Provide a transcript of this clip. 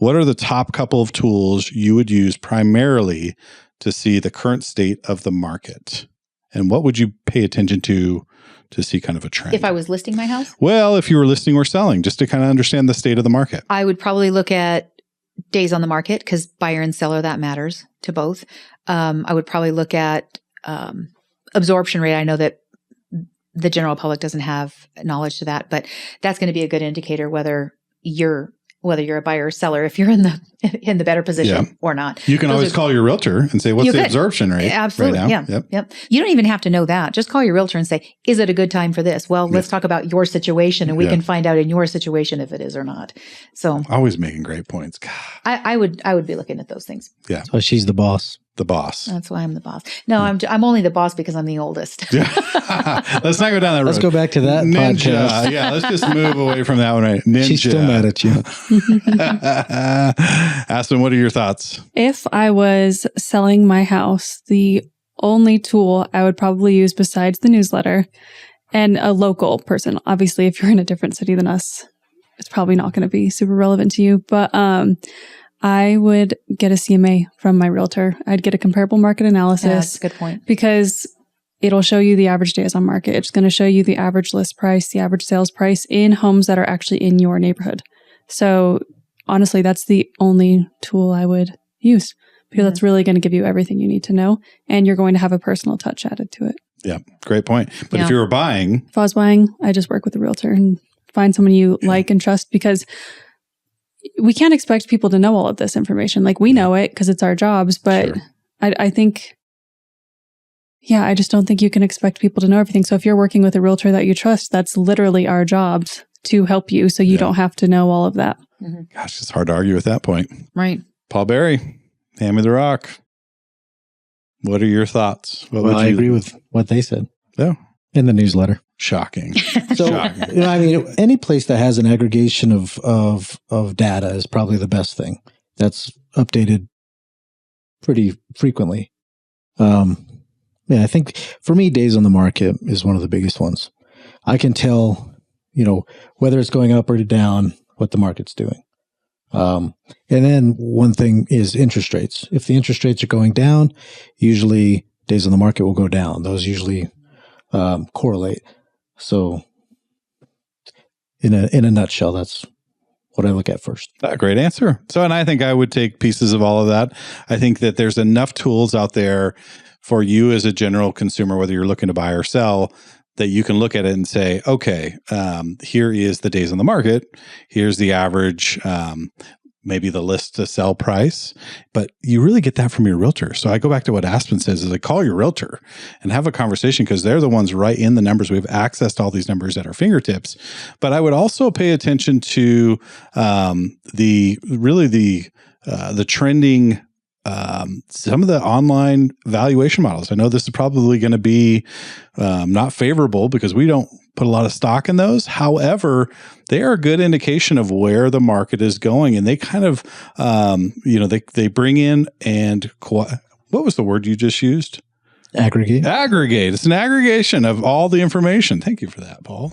what are the top couple of tools you would use primarily to see the current state of the market? And what would you pay attention to see kind of a trend? If I was listing my house? Well, if you were listing or selling, just to kind of understand the state of the market. I would probably look at days on the market because buyer and seller, that matters to both. I would probably look at absorption rate. I know that the general public doesn't have knowledge to that, but that's going to be a good indicator whether you're a buyer or seller, if you're in the better position or not. You can always call your realtor and say, what's the absorption rate? Absolutely. Right now? Yep. You don't even have to know that. Just call your realtor and say, is it a good time for this? Well, let's talk about your situation and we can find out in your situation if it is or not. So always making great points. God. I would be looking at those things. Yeah. So she's the boss. The boss. That's why I'm the boss. No, I'm only the boss because I'm the oldest. Yeah. Let's not go down that road. Let's go back to that Ninja. podcast. Yeah, let's just move away from that one. Right. Ninja. She's still mad at you. Aspen, what are your thoughts? If I was selling my house, the only tool I would probably use besides the newsletter and a local person, obviously, if you're in a different city than us, it's probably not going to be super relevant to you, but I would get a CMA from my realtor. I'd get a comparable market analysis. Yeah, that's a good point. Because it'll show you the average days on market. It's going to show you the average list price, the average sales price in homes that are actually in your neighborhood. So honestly, that's the only tool I would use because that's really going to give you everything you need to know. And you're going to have a personal touch added to it. Yeah, great point. But if you were buying... If I was buying, I just work with a realtor and find someone you like and trust because we can't expect people to know all of this information. Like we know it because it's our jobs, but I think, I just don't think you can expect people to know everything. So if you're working with a realtor that you trust, that's literally our jobs to help you. So you don't have to know all of that. Mm-hmm. Gosh, it's hard to argue with that point. Right. Paul Berry, hand me the rock. What are your thoughts? I agree with what they said. Yeah. In the newsletter. Shocking. So, I mean, any place that has an aggregation of data is probably the best thing. That's updated pretty frequently. I think for me, days on the market is one of the biggest ones. I can tell, whether it's going up or down, what the market's doing. And then one thing is interest rates. If the interest rates are going down, usually days on the market will go down. Those usually correlate. So in a nutshell, that's what I look at first. Great answer. So, and I think I would take pieces of all of that. I think that there's enough tools out there for you as a general consumer, whether you're looking to buy or sell, that you can look at it and say, okay, here is the days on the market. Here's the average, maybe the list to sell price, but you really get that from your realtor. So I go back to what Aspen says is like, call your realtor and have a conversation because they're the ones right in the numbers. We have access to all these numbers at our fingertips. But I would also pay attention to the trending, some of the online valuation models. I know this is probably going to be not favorable because we don't put a lot of stock in those. However, they are a good indication of where the market is going. And they kind of, they bring in and what was the word you just used? Aggregate. Aggregate. It's an aggregation of all the information. Thank you for that, Paul.